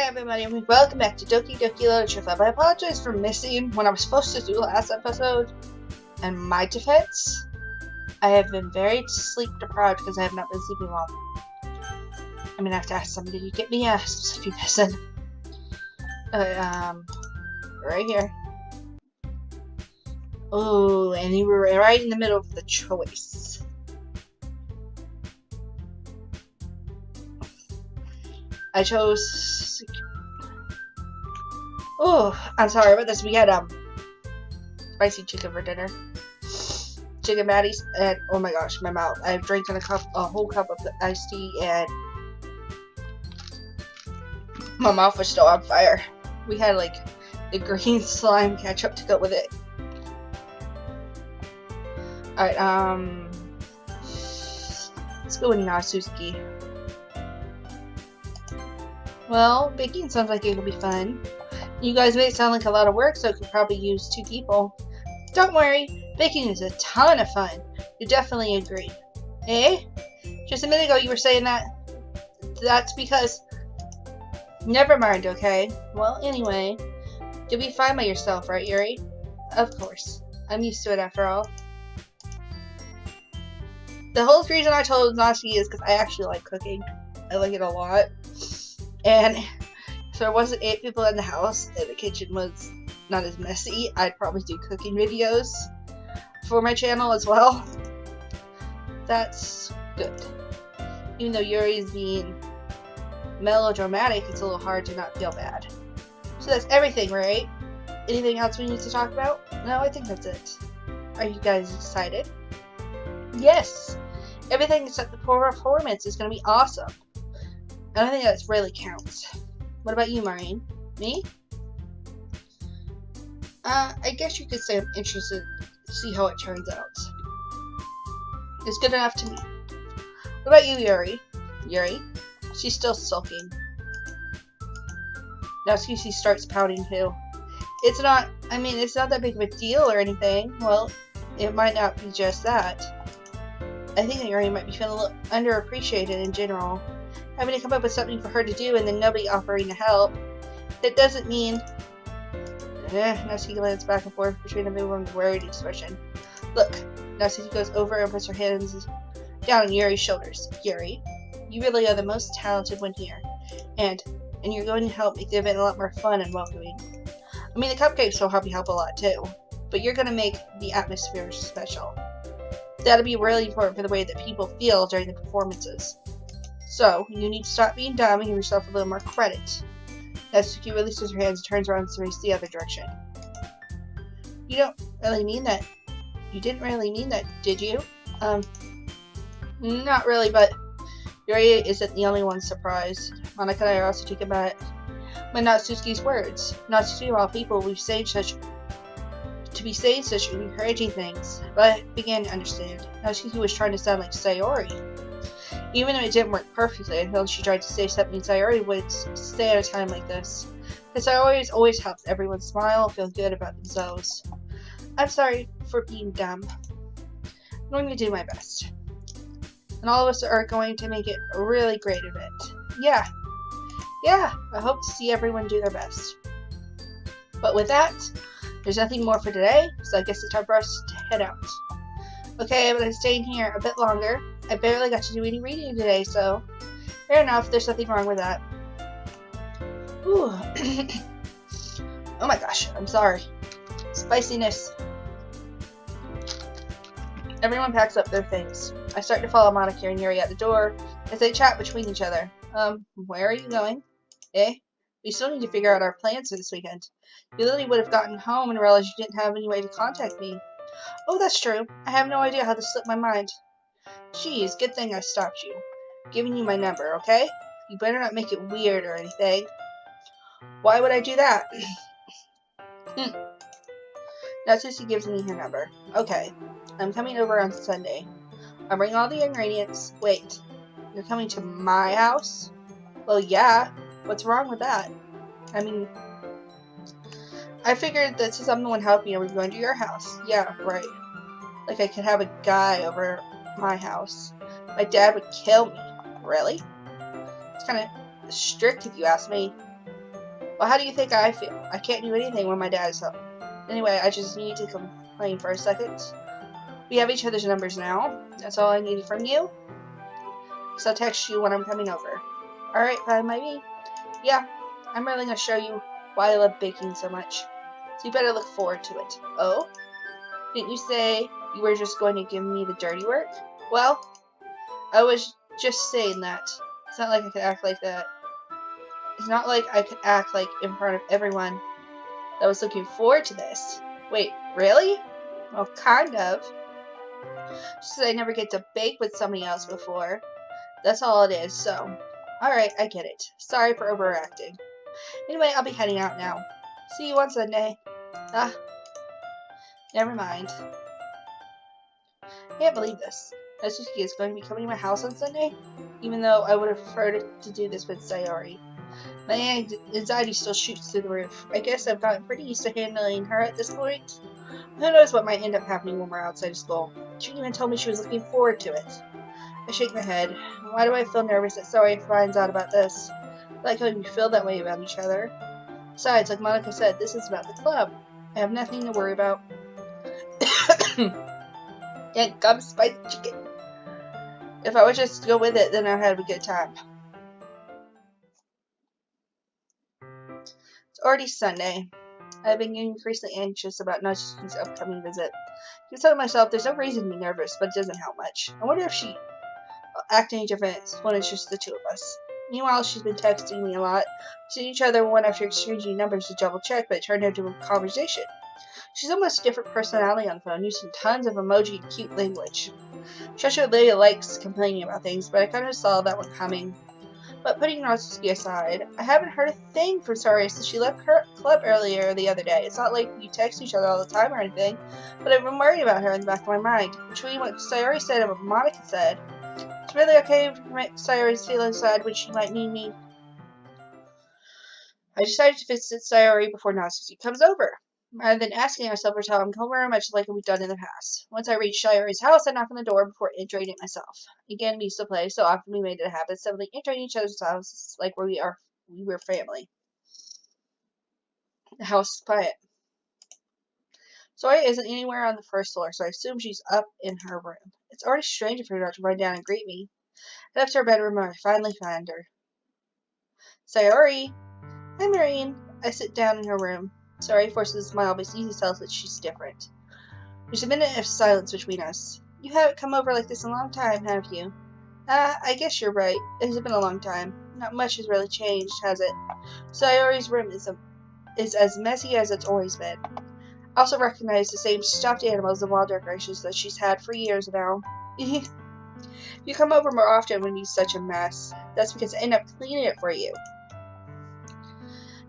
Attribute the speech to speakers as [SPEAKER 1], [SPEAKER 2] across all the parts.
[SPEAKER 1] Hi everybody, and welcome back to Doki Doki Literature Club. I apologize for missing what I was supposed to do last episode. In my defense, I have been very sleep deprived because I have not been sleeping well. I'm gonna have to ask somebody to get me a sleepy medicine. Right here. Oh, and you were right in the middle of the choice. I chose. Oh, I'm sorry about this. We had spicy chicken for dinner, chicken patties, and oh my gosh, my mouth! I've drank a whole cup of the iced tea, and my mouth was still on fire. We had like the green slime ketchup to go with it. All right, let's go with Natsuki. Well, baking sounds like it could be fun. You guys make it sound like a lot of work, so it could probably use 2 people. Don't worry, baking is a ton of fun. You definitely agree. Eh? Just a minute ago you were saying that. That's because... Never mind, okay? Well, anyway, you'll be fine by yourself, right, Yuri? Of course. I'm used to it after all. The whole reason I told Natsuki is because I actually like cooking. I like it a lot. And if there wasn't 8 people in the house and the kitchen was not as messy, I'd probably do cooking videos for my channel as well. That's good. Even though Yuri's being melodramatic, it's a little hard to not feel bad. So that's everything, right? Anything else we need to talk about? No, I think that's it. Are you guys excited? Yes! Everything except the performance is going to be awesome. I don't think that really counts. What about you, Maureen? Me? I guess you could say I'm interested to see how it turns out. It's good enough to me. What about you, Yuri? Yuri? She's still sulking. Now Susie starts pouting too. It's not that big of a deal or anything. Well, it might not be just that. I think that Yuri might be feeling a little underappreciated in general. Having to come up with something for her to do and then nobody offering to help. That doesn't mean... Natsuki lands back and forth between everyone's worried expression. Look, Natsuki goes over and puts her hands down on Yuri's shoulders. Yuri, you really are the most talented one here. And you're going to help make the event a lot more fun and welcoming. I mean, the cupcakes will help you help a lot too. But you're going to make the atmosphere special. That'll be really important for the way that people feel during the performances. So, you need to stop being dumb and give yourself a little more credit. Natsuki releases her hands and turns around to face the other direction. You don't really mean that. You didn't really mean that, did you? Not really, but Yuri isn't the only one surprised. Monika and I are also taken back by Natsuki's words. Natsuki, of all people, to be saying such encouraging things, but I began to understand. Natsuki was trying to sound like Sayori. Even though it didn't work perfectly, I felt she tried to say something Sayori would say at a time like this. Because Sayori always helps everyone smile and feel good about themselves. I'm sorry for being dumb. I'm going to do my best. And all of us are going to make it a really great event. Yeah, I hope to see everyone do their best. But with that, there's nothing more for today, so I guess it's time for us to head out. Okay, but I'm staying here a bit longer. I barely got to do any reading today, so fair enough, there's nothing wrong with that. Ooh. Oh my gosh, I'm sorry. Spiciness. Everyone packs up their things. I start to follow Monika and Yuri at the door as they chat between each other. Where are you going? Eh? We still need to figure out our plans for this weekend. You literally would have gotten home and realized you didn't have any way to contact me. Oh, that's true. I have no idea how this slipped my mind. Jeez, good thing I stopped you. Giving you my number, okay? You better not make it weird or anything. Why would I do that? Natsuki gives me her number. Okay, I'm coming over on Sunday. I'll bring all the ingredients. Wait, you're coming to my house? Well, yeah. What's wrong with that? I mean, I figured that since I'm the one helping you, we're going to your house. Yeah, right. Like I could have a guy over my house. My dad would kill me. Really? It's kind of strict if you ask me. Well, how do you think I feel? I can't do anything when my dad is home. Anyway, I just need to complain for a second. We have each other's numbers now. That's all I needed from you. So I'll text you when I'm coming over. Alright, fine by me. Yeah, I'm really gonna show you why I love baking so much. So you better look forward to it. Oh? Didn't you say you were just going to give me the dirty work? Well, I was just saying that. It's not like I could act like that. It's not like I could act like in front of everyone that was looking forward to this. Wait, really? Well, kind of. Just that I never get to bake with somebody else before. That's all it is, so. Alright, I get it. Sorry for overacting. Anyway, I'll be heading out now. See you on Sunday. Ah, never mind. I can't believe this. Natsuki is going to be coming to my house on Sunday, even though I would have preferred to do this with Sayori. My anxiety still shoots through the roof. I guess I've gotten pretty used to handling her at this point. Who knows what might end up happening when we're outside of school. She even told me she was looking forward to it. I shake my head. Why do I feel nervous that Sayori finds out about this? Like how we feel that way about each other. Besides, like Monica said, this is about the club. I have nothing to worry about. Can't come spicy chicken. If I would just go with it, then I'd have a good time. It's already Sunday. I've been getting increasingly anxious about Natsuki's upcoming visit. I keep telling myself there's no reason to be nervous, but it doesn't help much. I wonder if she will act any different when it's just the two of us. Meanwhile, she's been texting me a lot. We see each other one after exchanging numbers to double check, but it turned into a conversation. She's almost a different personality on the phone, using tons of emoji and cute language. Shosho really likes complaining about things, but I kind of saw that one coming. But putting Natsuki aside, I haven't heard a thing from Sayori since she left her club earlier the other day. It's not like we text each other all the time or anything, but I've been worried about her in the back of my mind. Between what Sayori said and what Monica said, it's really okay to make Sayori's feelings aside when she might need me. I decided to visit Sayori before Natsuki comes over. Rather than asking myself or telling him very much like we've done in the past. Once I reached Sayori's house, I knocked on the door before entering it myself. Again, we used to play, so often we made it a habit of suddenly entering each other's houses like we were family. The house is quiet. Sayori isn't anywhere on the first floor, so I assume she's up in her room. It's already strange of her not to run down and greet me. I left her bedroom and I finally found her. Sayori! Hi, Marine. I sit down in her room. Sayori forces a smile, but it's easy to tell that she's different. There's a minute of silence between us. You haven't come over like this in a long time, have you? I guess you're right. It has been a long time. Not much has really changed, has it? Sayori's room is as messy as it's always been. I also recognize the same stuffed animals and wall decorations that she's had for years now. You come over more often when it's such a mess. That's because I end up cleaning it for you.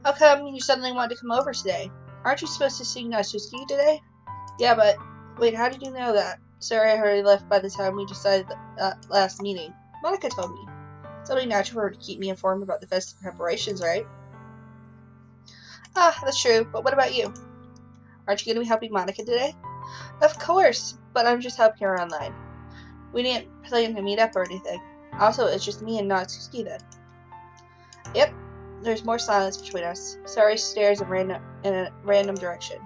[SPEAKER 1] How come you suddenly want to come over today? Aren't you supposed to see Natsuki today? Yeah, but wait, how did you know that? Sorry, I already left by the time we decided that last meeting. Monica told me. It's only natural for her to keep me informed about the festive preparations, right? Ah, that's true, but what about you? Aren't you going to be helping Monica today? Of course, but I'm just helping her online. We didn't plan to meet up or anything. Also, it's just me and Natsuki then. Yep. There's more silence between us. Sayori stares in a random direction.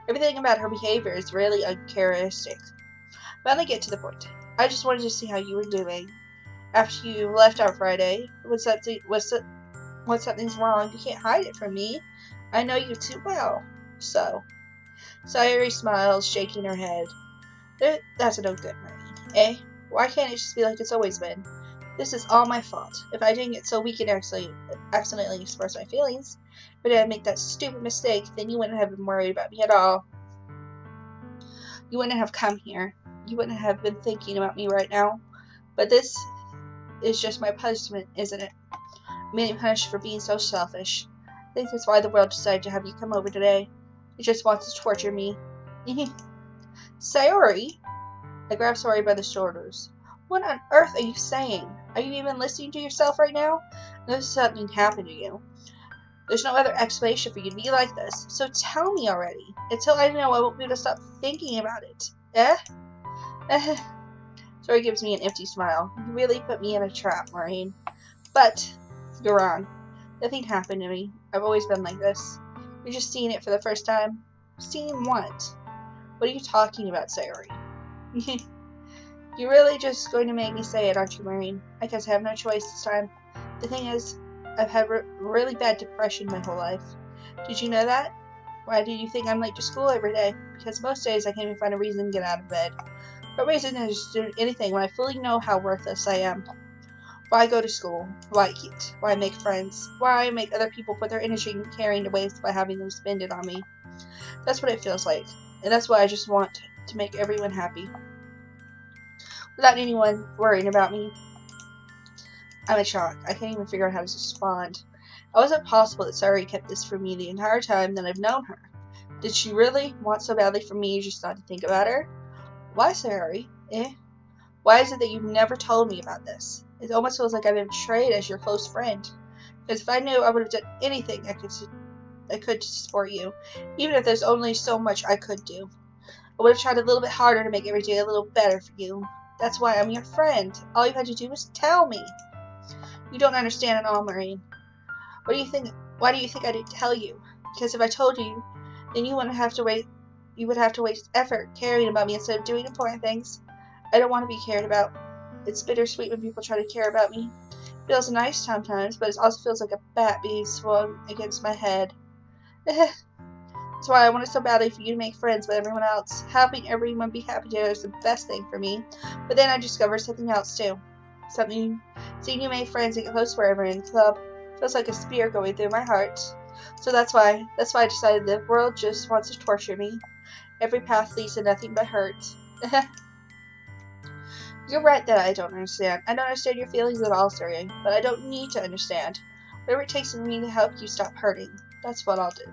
[SPEAKER 1] Everything about her behavior is really uncharacteristic. Finally get to the point. I just wanted to see how you were doing. After you left on Friday, when something's wrong, you can't hide it from me. I know you too well. So. Sayori smiles, shaking her head. That's no good, Marine. Eh? Why can't it just be like it's always been? This is all my fault. If I didn't get so weak and accidentally express my feelings, but I make that stupid mistake, then you wouldn't have been worried about me at all. You wouldn't have come here. You wouldn't have been thinking about me right now. But this is just my punishment, isn't it? I'm being punished for being so selfish. I think that's why the world decided to have you come over today. It just wants to torture me. Sayori? I grab Sayori by the shoulders. What on earth are you saying? Are you even listening to yourself right now? There's something happened to you. There's no other explanation for you to be like this, so tell me already. Until I know, I won't be able to stop thinking about it. Eh? Sayori gives me an empty smile. You really put me in a trap, Maureen. But you're wrong. Nothing happened to me. I've always been like this. You're just seeing it for the first time. Seeing what? What are you talking about, Sayori? You're really just going to make me say it, aren't you, Maureen? I guess I have no choice this time. The thing is, I've had really bad depression my whole life. Did you know that? Why do you think I'm late to school every day? Because most days I can't even find a reason to get out of bed. What reason is to do anything when I fully know how worthless I am? Why go to school? Why eat? Why make friends? Why make other people put their energy and caring to waste by having them spend it on me? That's what it feels like. And that's why I just want to make everyone happy. Without anyone worrying about me. I'm in shock. I can't even figure out how to respond. How is it possible that Sayori kept this from me the entire time that I've known her? Did she really want so badly for me just not to think about her? Why, Sayori? Why is it that you've never told me about this? It almost feels like I've been betrayed as your close friend. Because if I knew, I would have done anything I could to support you. Even if there's only so much I could do. I would have tried a little bit harder to make every day a little better for you. That's why I'm your friend. All you had to do was tell me. You don't understand at all, Maureen. What do you think? Why do you think I didn't tell you? Because if I told you, then you wouldn't have to wait. You would have to waste effort caring about me instead of doing important things. I don't want to be cared about. It's bittersweet when people try to care about me. It feels nice sometimes, but it also feels like a bat being swung against my head. That's why I wanted so badly for you to make friends with everyone else. Helping everyone be happy together is the best thing for me. But then I discovered something else too. Seeing you make friends and get close forever in the club feels like a spear going through my heart. So that's why I decided the world just wants to torture me. Every path leads to nothing but hurt. You're right that I don't understand. I don't understand your feelings at all, Sayori, but I don't need to understand. Whatever it takes for me to help you stop hurting, that's what I'll do.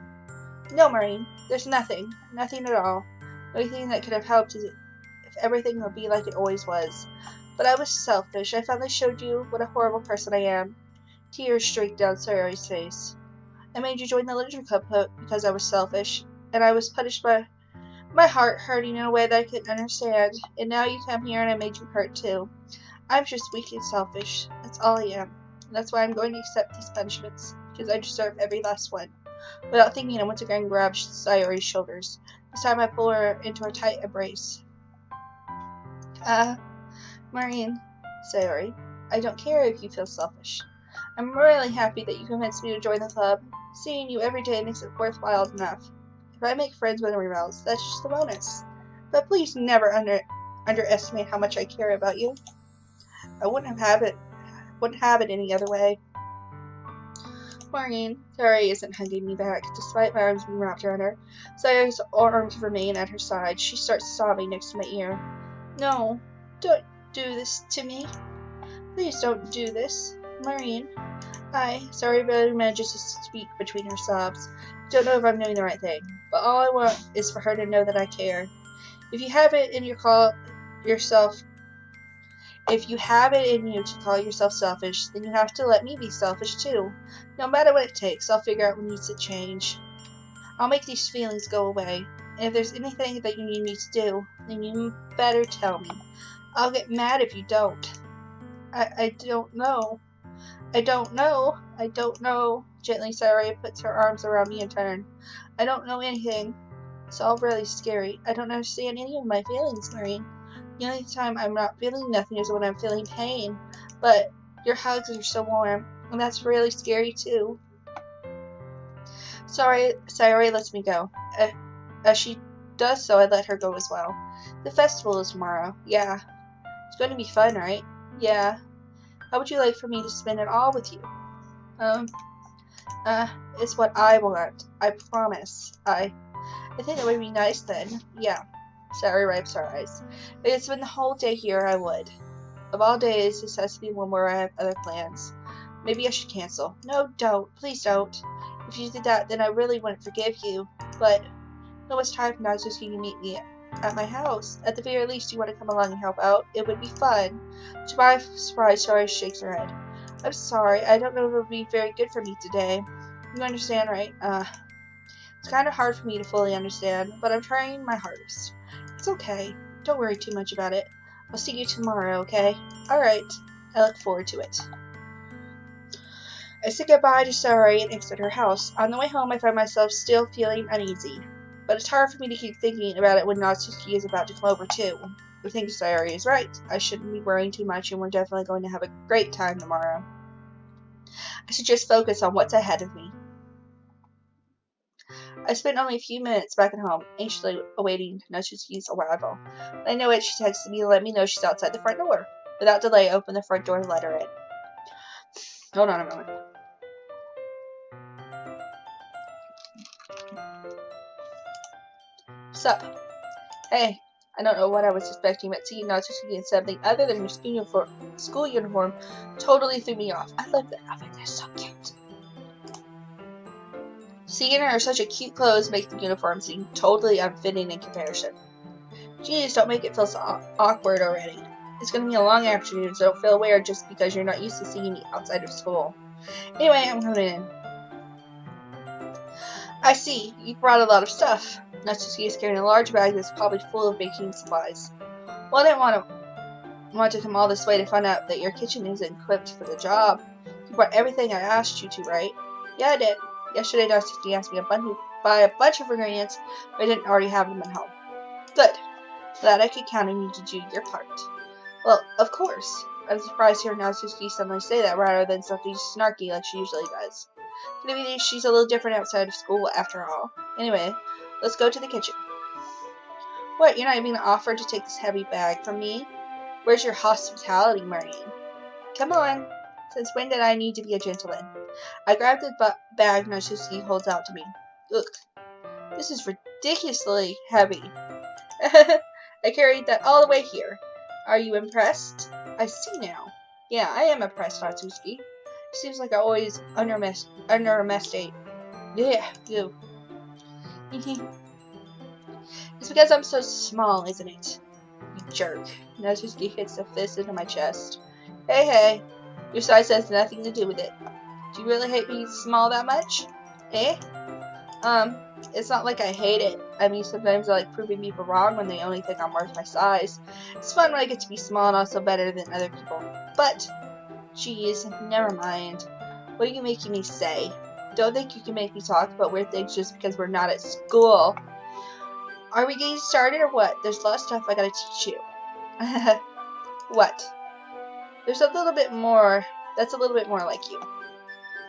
[SPEAKER 1] No, Maureen, there's nothing. Nothing at all. The only thing that could have helped is if everything would be like it always was. But I was selfish. I finally showed you what a horrible person I am. Tears streaked down Sayori's face. I made you join the literature club because I was selfish, and I was punished by my heart hurting in a way that I couldn't understand. And now you come here and I made you hurt too. I'm just weak and selfish. That's all I am. And that's why I'm going to accept these punishments, because I deserve every last one. Without thinking, I went to go and grab Sayori's shoulders. This time I pull her into a tight embrace. Maureen, Sayori, I don't care if you feel selfish. I'm really happy that you convinced me to join the club. Seeing you every day makes it worthwhile enough. If I make friends with everyone else, that's just a bonus. But please never underestimate how much I care about you. I wouldn't have it any other way. Maureen, Sayori isn't hugging me back, despite my arms being wrapped around her. Sayori's arms remain at her side. She starts sobbing next to my ear. No, don't do this to me. Please don't do this. Maureen, Sayori barely manages to speak between her sobs. Don't know if I'm doing the right thing, but all I want is for her to know that I care. If you have it in you to call yourself selfish, then you have to let me be selfish too. No matter what it takes, I'll figure out what needs to change. I'll make these feelings go away. And if there's anything that you need me to do, then you better tell me. I'll get mad if you don't. I don't know. I don't know. Gently, Sayori puts her arms around me in turn. I don't know anything. It's all really scary. I don't understand any of my feelings, Maureen. The only time I'm not feeling nothing is when I'm feeling pain. But your hugs are so warm, and that's really scary too. Sayori lets me go. As she does so, I let her go as well. The festival is tomorrow. Yeah. It's going to be fun, right? Yeah. How would you like for me to spend it all with you? It's what I want. I promise. I think that would be nice then. Yeah. Sayori wipes her eyes. If I could spend the whole day here, I would. Of all days, this has to be one where I have other plans. Maybe I should cancel. No, don't. Please don't. If you did that, then I really wouldn't forgive you. But it was time for Natsuki to meet me at my house. At the very least, you want to come along and help out. It would be fun. To my surprise, Sayori shakes her head. I'm sorry. I don't know if it would be very good for me today. You understand, right? It's kind of hard for me to fully understand, but I'm trying my hardest. It's okay. Don't worry too much about it. I'll see you tomorrow, okay? Alright. I look forward to it. I said goodbye to Saori and exited her house. On the way home, I find myself still feeling uneasy. But it's hard for me to keep thinking about it when Natsuki is about to come over too. I think Saori is right. I shouldn't be worrying too much, and we're definitely going to have a great time tomorrow. I should just focus on what's ahead of me. I spent only a few minutes back at home, anxiously awaiting Natsuki's arrival. When I know it, she texted me to let me know she's outside the front door. Without delay, I opened the front door and let her in. Hold on a moment. Sup? Hey, I don't know what I was expecting, but seeing Natsuki in something other than your school uniform totally threw me off. I love that outfit. They're so cute. Seeing her in such a cute clothes makes the uniform seem totally unfitting in comparison. Jeez, don't make it feel so awkward already. It's going to be a long afternoon, so don't feel weird just because you're not used to seeing me outside of school. Anyway, I'm coming in. I see, you brought a lot of stuff. Natsuki is carrying a large bag that's probably full of baking supplies. Well, I didn't want to come all this way to find out that your kitchen isn't equipped for the job. You brought everything I asked you to, right? Yeah, I did. Yesterday, Natsuki asked me to buy a bunch of ingredients, but I didn't already have them at home. Good. Glad I could count on you to do your part. Well, of course. I'm surprised to hear Natsuki suddenly say that rather than something snarky like she usually does. Maybe she's a little different outside of school after all. Anyway, let's go to the kitchen. What, you're not even offered to take this heavy bag from me? Where's your hospitality, Marine? Come on. Since when did I need to be a gentleman? I grabbed the bag Natsuki holds out to me. Look, this is ridiculously heavy. I carried that all the way here. Are you impressed? I see now. Yeah, I am impressed, Natsuki. Seems like I always underestimate. Yeah, you. It's because I'm so small, isn't it? You jerk. Natsuki hits a fist into my chest. Hey, your size has nothing to do with it. Do you really hate being small that much? Eh? It's not like I hate it. I mean, sometimes I like proving people wrong when they only think I'm worth my size. It's fun when I get to be small and also better than other people. But, geez, never mind. What are you making me say? Don't think you can make me talk about weird things just because we're not at school. Are we getting started or what? There's a lot of stuff I gotta teach you. What? There's a little bit more. That's a little bit more like you.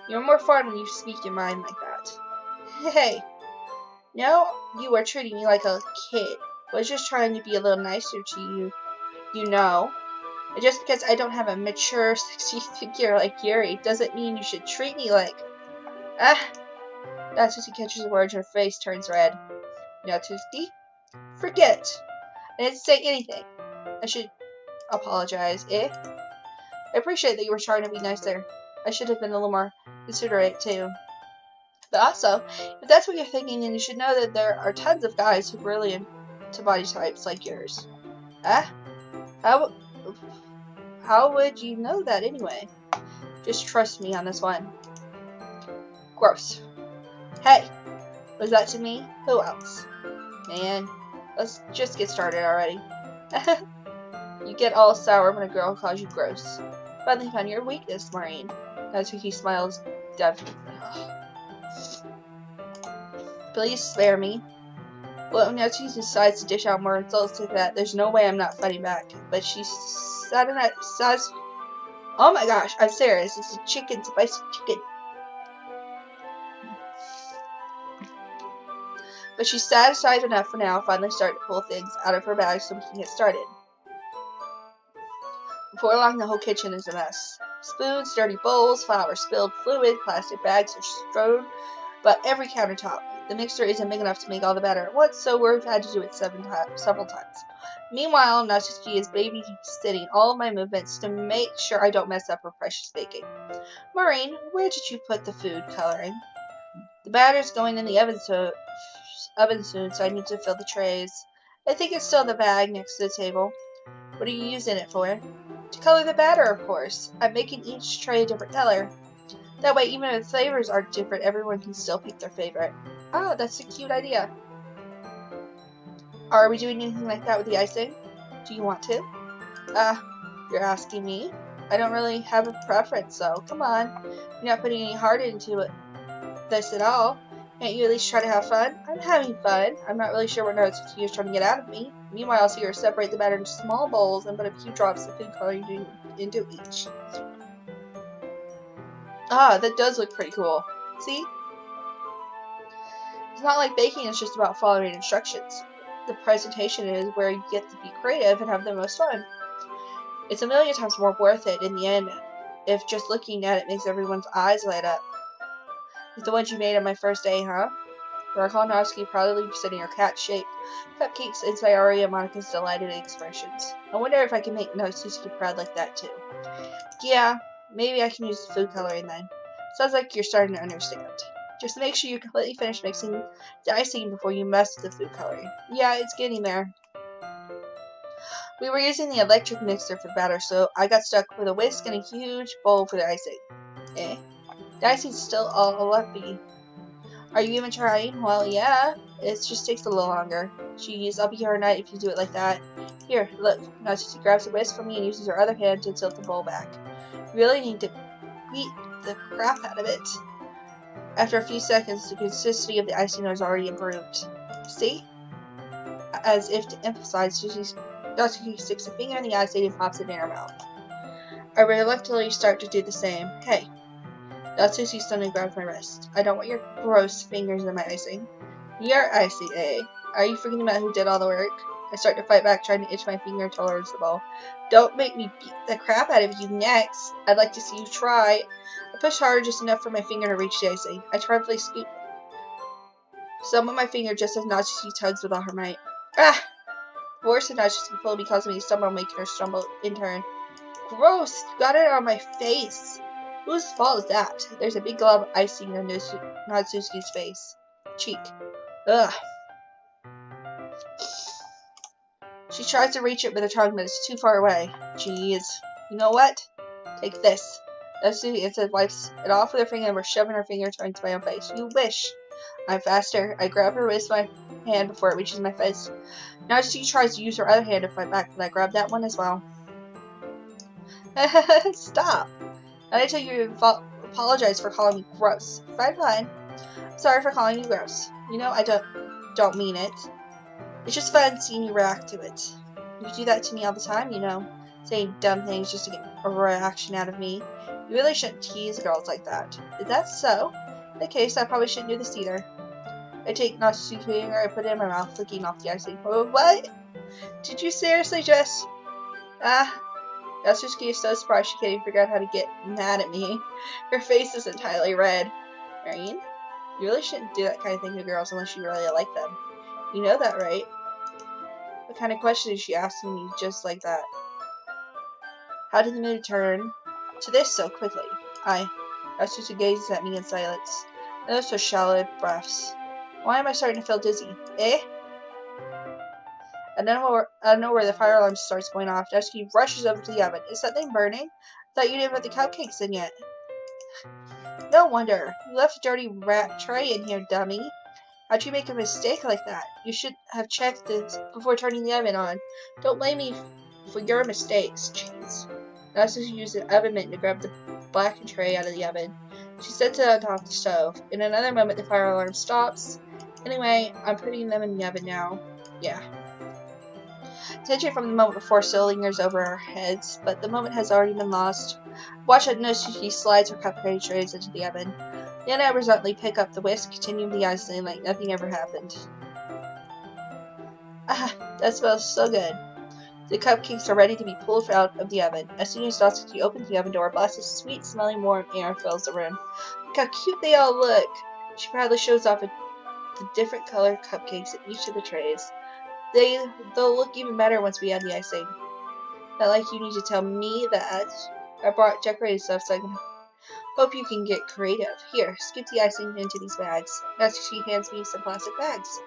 [SPEAKER 1] You're more fun when you speak your mind like that. Hey. Now you are treating me like a kid. I was just trying to be a little nicer to you, you know. And just because I don't have a mature, sexy figure like Yuri doesn't mean you should treat me like... Natsuki catches the words and her face turns red. Natsuki? Forget it. I didn't say anything. I should apologize, eh? I appreciate that you were trying to be nicer. I should have been a little more considerate, too. But also, if that's what you're thinking, then you should know that there are tons of guys who are really into body types like yours. How would you know that anyway? Just trust me on this one. Gross. Hey, was that to me? Who else? Man, let's just get started already. You get all sour when a girl calls you gross. Finally found your weakness, Maureen. Natsuki smiles definitely. Please spare me. Well, when Natsuki decides to dish out more insults like that, there's no way I'm not fighting back. But she's oh my gosh, I'm serious. It's a chicken, spicy chicken. But she's satisfied enough for now, finally starting to pull things out of her bag so we can get started. Before long, the whole kitchen is a mess. Spoons, dirty bowls, flour spilled, fluid, plastic bags are strewn about every countertop. The mixer isn't big enough to make all the batter at once, so we've had to do it several times. Meanwhile, Natsuki is babysitting all of my movements to make sure I don't mess up her precious baking. Maureen, where did you put the food coloring? The batter's going in the oven soon, so I need to fill the trays. I think it's still in the bag next to the table. What are you using it for? To color the batter, of course. I'm making each tray a different color. That way, even if the flavors are different, everyone can still pick their favorite. Oh, that's a cute idea. Are we doing anything like that with the icing? Do you want to? You're asking me? I don't really have a preference, so come on. You're not putting any heart into this at all. Can't you at least try to have fun? I'm having fun. I'm not really sure what Natsuki is trying to get out of me. Meanwhile, see her separate the batter into small bowls and put a few drops of food coloring into each. Ah, that does look pretty cool. See? It's not like baking is just about following instructions. The presentation is where you get to be creative and have the most fun. It's a million times more worth it in the end if just looking at it makes everyone's eyes light up. Like the ones you made on my first day, huh? Recall Natsuki proudly presenting her cat-shaped cupcakes inside Aria and Monika's delighted expressions. I wonder if I can make Natsuki proud like that too. Yeah, maybe I can use the food coloring then. Sounds like you're starting to understand. Just make sure you're completely finished mixing the icing before you mess with the food coloring. Yeah, it's getting there. We were using the electric mixer for the batter, so I got stuck with a whisk and a huge bowl for the icing. Eh? The icing's still all lumpy. Are you even trying? Well, yeah. It just takes a little longer. Jeez, I'll be here all night if you do it like that. Here, look. Natsuki grabs a whisk from me and uses her other hand to tilt the bowl back. You really need to beat the crap out of it. After a few seconds, the consistency of the icing was already improved. See? As if to emphasize, Natsuki sticks a finger in the icing and pops it in her mouth. I reluctantly start to do the same. Hey. Natsuki suddenly grabs my wrist. I don't want your gross fingers in my icing. Your icing, eh? Are you forgetting about who did all the work? I start to fight back, trying to itch my finger towards the bowl. Don't make me beat the crap out of you next. I'd like to see you try. I push hard just enough for my finger to reach the icing. I triumphantly scoop some of my finger just as Natsuki tugs with all her might. Ah! Worse than Natsuki pulled me, causing me to stumble, making her stumble in turn. Gross! You got it on my face! Whose fault is that? There's a big glob of icing on Natsuki's face. Cheek. Ugh. She tries to reach it with her tongue, but it's too far away. Jeez. You know what? Take this. Natsuki instead wipes it off with her finger and we're shoving her finger into my own face. You wish. I'm faster. I grab her wrist with my hand before it reaches my face. Natsuki tries to use her other hand to fight back, but I grab that one as well. Stop. I tell you to apologize for calling me gross. Fine. Sorry for calling you gross. You know, I don't mean it. It's just fun seeing you react to it. You do that to me all the time, you know, saying dumb things just to get a reaction out of me. You really shouldn't tease girls like that. Is that so? In that case, I probably shouldn't do this either. I take Natsuki's finger and put it in my mouth, licking off the icing. Oh, what? Did you seriously just... Natsuki is so surprised she can't even figure out how to get mad at me. Her face is entirely red. Marion? You really shouldn't do that kind of thing to girls unless you really like them. You know that, right? What kind of question is she asking me just like that? How did the mood turn to this so quickly? Natsuki gazes at me in silence. And those are shallow breaths. Why am I starting to feel dizzy? Eh? I don't know where the fire alarm starts going off. Natsuki rushes over to the oven. Is that thing burning? I thought you didn't put the cupcakes in yet. No wonder. You left a dirty rat tray in here, dummy. How'd you make a mistake like that? You should have checked this before turning the oven on. Don't blame me for your mistakes. Jeez. Natsuki used an oven mitt to grab the blackened tray out of the oven. She sets it on top of the stove. In another moment, the fire alarm stops. Anyway, I'm putting them in the oven now. Yeah. Tension from the moment before still lingers over our heads, but the moment has already been lost. Watch as Natsuki slides her cupcake trays into the oven. Then I resolutely pick up the whisk, continuing the icing like nothing ever happened. Ah, that smells so good. The cupcakes are ready to be pulled out of the oven. As soon as Natsuki opens the oven door, a blast of sweet-smelling warm air fills the room. Look how cute they all look! She proudly shows off the different colored cupcakes in each of the trays. They'll look even better once we add the icing. Not like you need to tell me that. I brought decorated stuff so I can hope you can get creative. Here, scoop the icing into these bags. Natsuki hands me some plastic bags.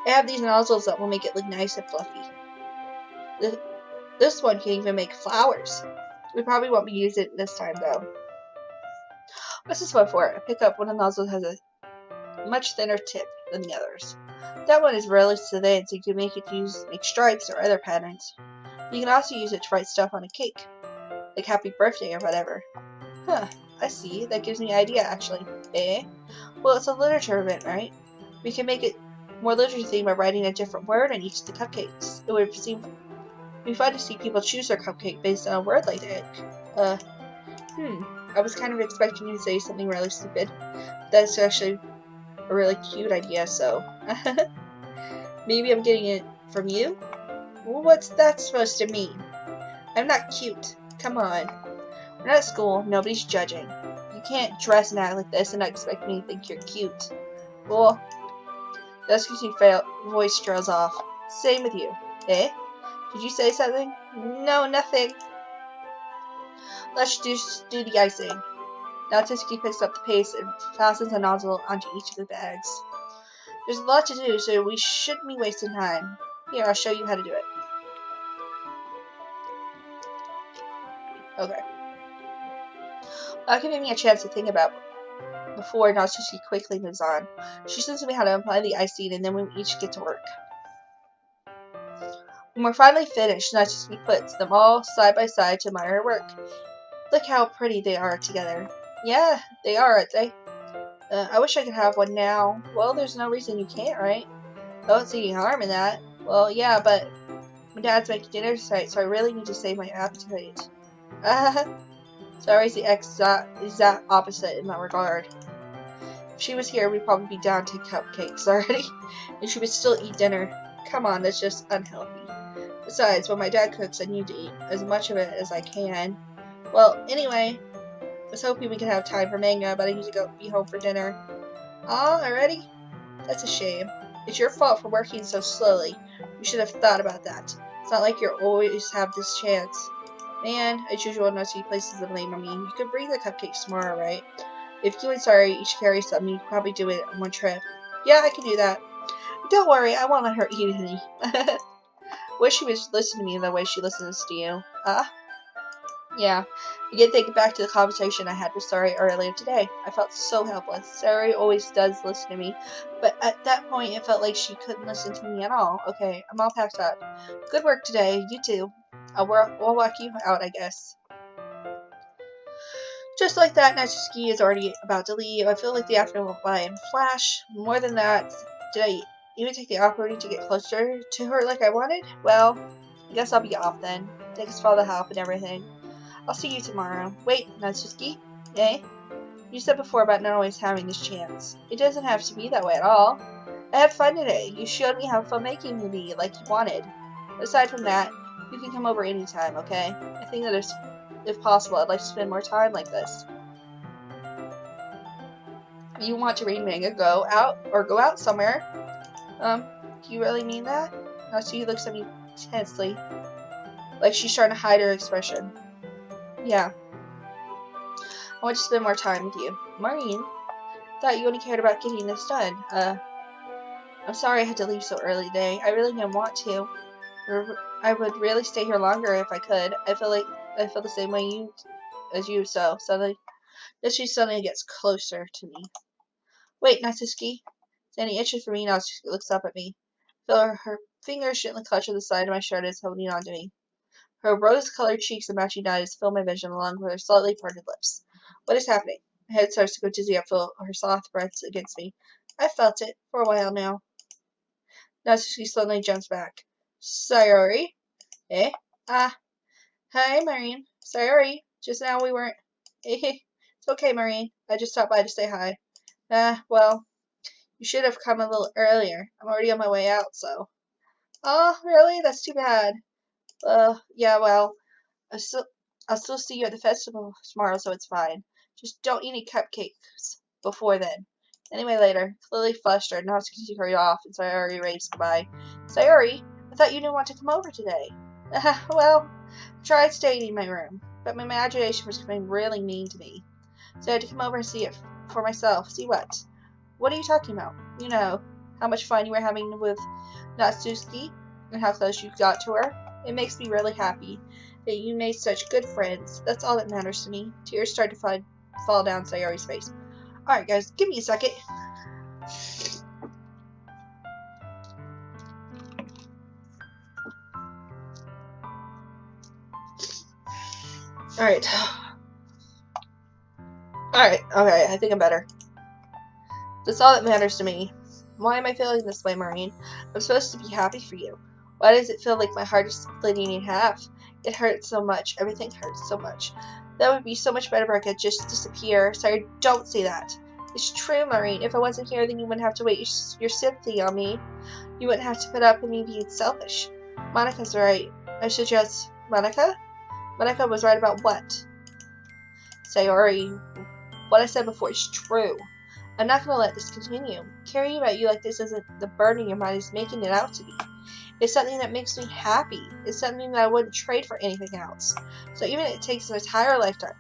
[SPEAKER 1] I have these nozzles that will make it look nice and fluffy. This one can even make flowers. We probably won't be using it this time though. What's this one for? I pick up one of the nozzles has a much thinner tip than the others. That one is really thin, so you can make stripes or other patterns. You can also use it to write stuff on a cake. Like happy birthday or whatever. Huh, I see. That gives me an idea, actually. Eh? Well, it's a literature event, right? We can make it more literature themed by writing a different word on each of the cupcakes. It would be fun to see people choose their cupcake based on a word like that. Uh, I was kind of expecting you to say something really stupid. That's actually a really cute idea, so. Maybe I'm getting it from you? Well, what's that supposed to mean? I'm not cute. Come on. We're not at school. Nobody's judging. You can't dress and act like this and not expect me to think you're cute. Well, that's because your voice trails off. Same with you. Eh? Did you say something? No, nothing. Let's just do the icing. Now Tisuke picks up the paste and fastens a nozzle onto each of the bags. There's a lot to do, so we shouldn't be wasting time. Here, I'll show you how to do it. Okay. That giving me a chance to think about before Natsuki quickly moves on. She shows me how to apply the icing, and then we each get to work. When we're finally finished, Natsuki puts them all side by side to admire her work. Look how pretty they are together. Yeah, they are, aren't they? I wish I could have one now. Well, there's no reason you can't, right? I don't see any harm in that. Well, yeah, but my dad's making dinner tonight, so I really need to save my appetite. Sorry's the exact opposite in that regard. If she was here, we'd probably be down to cupcakes already, and she would still eat dinner. Come on, that's just unhealthy. Besides, when my dad cooks, I need to eat as much of it as I can. Well, anyway, I was hoping we could have time for manga, but I need to be home for dinner. Aw, already? That's a shame. It's your fault for working so slowly. You should have thought about that. It's not like you always have this chance. Man, as usual, Natsuki places the blame on me. You could bring the cupcakes tomorrow, right? If you and Sari each carry some, you could probably do it on one trip. Yeah, I can do that. Don't worry, I won't let her eat any. Wish she would listen to me the way she listens to you. Yeah. Again, thinking back to the conversation I had with Sari earlier today. I felt so helpless. Sari always does listen to me, but at that point it felt like she couldn't listen to me at all. Okay, I'm all packed up. Good work today. You too. I'll walk you out, I guess. Just like that, Natsuki is already about to leave. I feel like the afternoon went by in a flash. More than that, did I even take the opportunity to get closer to her like I wanted? Well, I guess I'll be off then. Thanks for all the help and everything. I'll see you tomorrow. Wait, Natsuki? Eh? You said before about not always having this chance. It doesn't have to be that way at all. I had fun today. You showed me how filmmaking can be, like you wanted. Aside from that, you can come over anytime, okay? I think that if possible, I'd like to spend more time like this. You want to read manga, go out somewhere? Do you really mean that? Natsuki looks at me tensely, like she's trying to hide her expression. Yeah. I want to spend more time with you. Maureen, thought you only cared about getting this done. I'm sorry I had to leave so early today. I really didn't want to. I would really stay here longer if I could. I feel the same way as you, so suddenly she suddenly gets closer to me. Wait, Natsuki. Is any itches for me? Natsuki looks up at me. Feel her fingers gently clutch at the side of my shirt as holding on to me. Her rose-colored cheeks and matching eyes fill my vision along with her slightly parted lips. What is happening? My head starts to go dizzy. I feel her soft breaths against me. I've felt it for a while now. Natsuki suddenly jumps back. Sayori? Eh? Hi, Maureen. Sorry. Just now we weren't. It's okay, Maureen. I just stopped by to say hi. Well, you should have come a little earlier. I'm already on my way out, so. Oh, really? That's too bad. Yeah, well, I'll still see you at the festival tomorrow, so it's fine. Just don't eat any cupcakes before then. Anyway, later. Clearly flustered, Natsuki hurried off, and Sayori raced by. Sayori, I thought you didn't want to come over today. Well, I tried staying in my room, but my imagination was becoming really mean to me. So I had to come over and see it for myself. See what? What are you talking about? You know, how much fun you were having with Natsuki, and how close you got to her. It makes me really happy that you made such good friends. That's all that matters to me. Tears start to fall down Sayori's face. Alright guys, give me a second. Alright. Alright, okay, I think I'm better. That's all that matters to me. Why am I feeling this way, Maureen? I'm supposed to be happy for you. Why does it feel like my heart is splitting in half? It hurts so much. Everything hurts so much. That would be so much better if I could just disappear. Sorry, don't say that. It's true, Maureen. If I wasn't here, then you wouldn't have to waste your sympathy on me. You wouldn't have to put up with me being selfish. Monica's right. I should just... Monica? Monica was right about what? Sayori, what I said before is true. I'm not going to let this continue. Caring about you like this isn't the burden your mind is making it out to be. It's something that makes me happy. It's something that I wouldn't trade for anything else. So even if it takes an entire lifetime,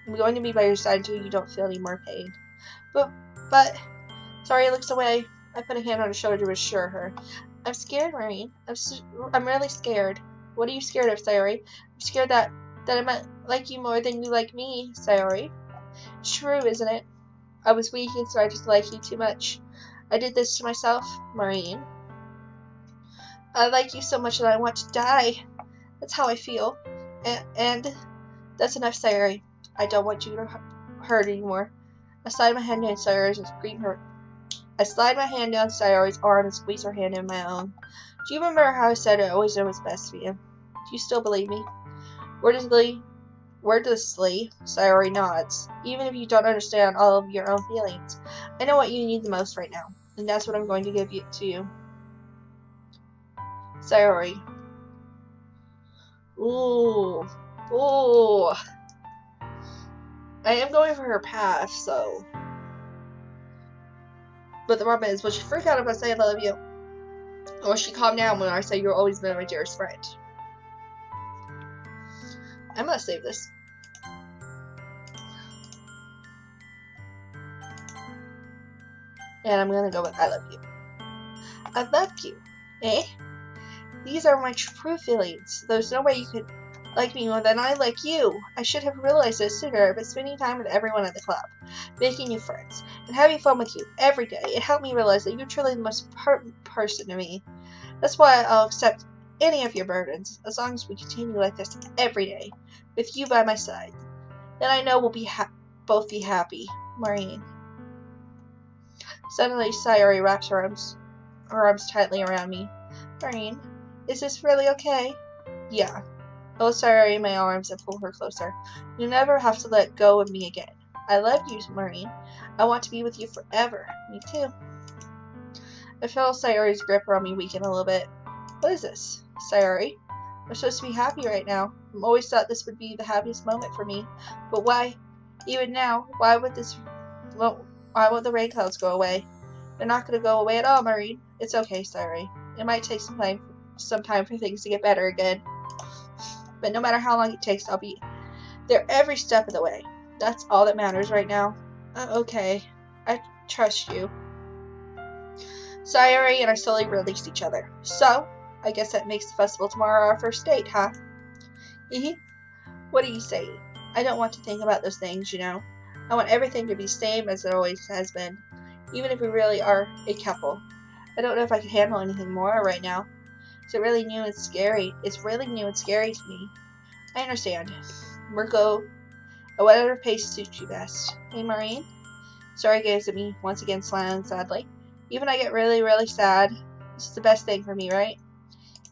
[SPEAKER 1] I'm going to be by your side until you don't feel any more pain. But, Sorry, looks away. I put a hand on her shoulder to reassure her. I'm scared, Maureen. I'm really scared. What are you scared of, Sayori? I'm scared that I might like you more than you like me, Sayori. It's true, isn't it? I was weak and started to like you too much. I did this to myself, Maureen. I like you so much that I want to die. That's how I feel. And that's enough, Sayori. I don't want you to hurt anymore. I slide my hand down Sayori's and scream her. I slide my hand down Sayori's arm and squeeze her hand in my own. Do you remember how I said I always know what's best for you? Do you still believe me? Wordlessly, Sayori nods. Even if you don't understand all of your own feelings, I know what you need the most right now, and that's what I'm going to give to you. Sayori. Ooh. Ooh. I am going for her path, so. But the problem is, will she freak out if I say I love you? Or will she calm down when I say you've always been my dearest friend? I'm gonna save this. And I'm gonna go with I love you. I love you. Eh? These are my true feelings. There's no way you could like me more than I like you. I should have realized this sooner, but spending time with everyone at the club, making new friends, and having fun with you every day, it helped me realize that you're truly the most important person to me. That's why I'll accept any of your burdens, as long as we continue like this every day, with you by my side. Then I know we'll be both be happy. Maureen. Suddenly, Sayori wraps her arms tightly around me. Maureen, is this really okay? Yeah. Oh, Sayori in my arms and pull her closer. You'll never have to let go of me again. I love you, Maureen. I want to be with you forever. Me too. I feel Sayori's grip around me weaken a little bit. What is this? Sayori? I'm supposed to be happy right now. I've always thought this would be the happiest moment for me. But why? Even now, why won't the rain clouds go away? They're not going to go away at all, Maureen. It's okay, Sayori. It might take some time for things to get better again. But no matter how long it takes, I'll be there every step of the way. That's all that matters right now. Okay. I trust you. Sayori and I slowly released each other. So, I guess that makes the festival tomorrow our first date, huh? What do you say? I don't want to think about those things, you know. I want everything to be the same as it always has been, even if we really are a couple. I don't know if I can handle anything more right now. It's really new and scary. It's really new and scary to me. I understand. We'll go at whatever pace suits you best. Hey, Maureen? Sayori gazes at me, once again smiling sadly. Even I get really, really sad. This is the best thing for me, right?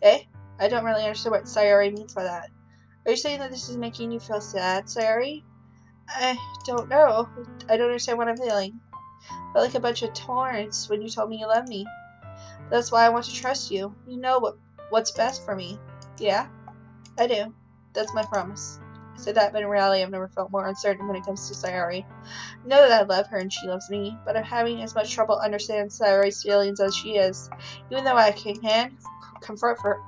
[SPEAKER 1] Eh? I don't really understand what Sayori means by that. Are you saying that this is making you feel sad, Sayori? I don't know. I don't understand what I'm feeling. I felt like a bunch of thorns when you told me you love me. That's why I want to trust you. You know what's best for me. Yeah? I do. That's my promise. I said that, but in reality I've never felt more uncertain when it comes to Sayori. I know that I love her and she loves me, but I'm having as much trouble understanding Sayori's feelings as she is. Even though I can comfort her.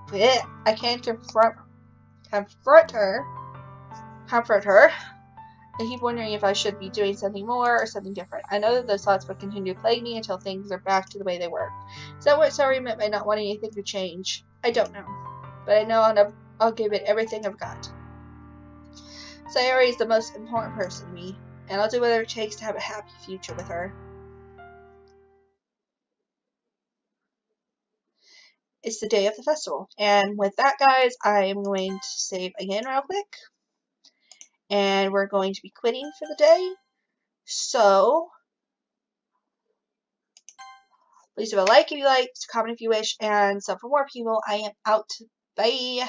[SPEAKER 1] I can comfort her. I keep wondering if I should be doing something more or something different. I know that those thoughts will continue to plague me until things are back to the way they were. Is that what Sayori meant by not wanting anything to change? I don't know. But I know I'll give it everything I've got. Sayori is the most important person to me, and I'll do whatever it takes to have a happy future with her. It's the day of the festival. And with that, guys, I am going to save again real quick. and we're going to be quitting for the day. So, please leave a like if you like, comment if you wish, and sub for more people. I am out. Bye.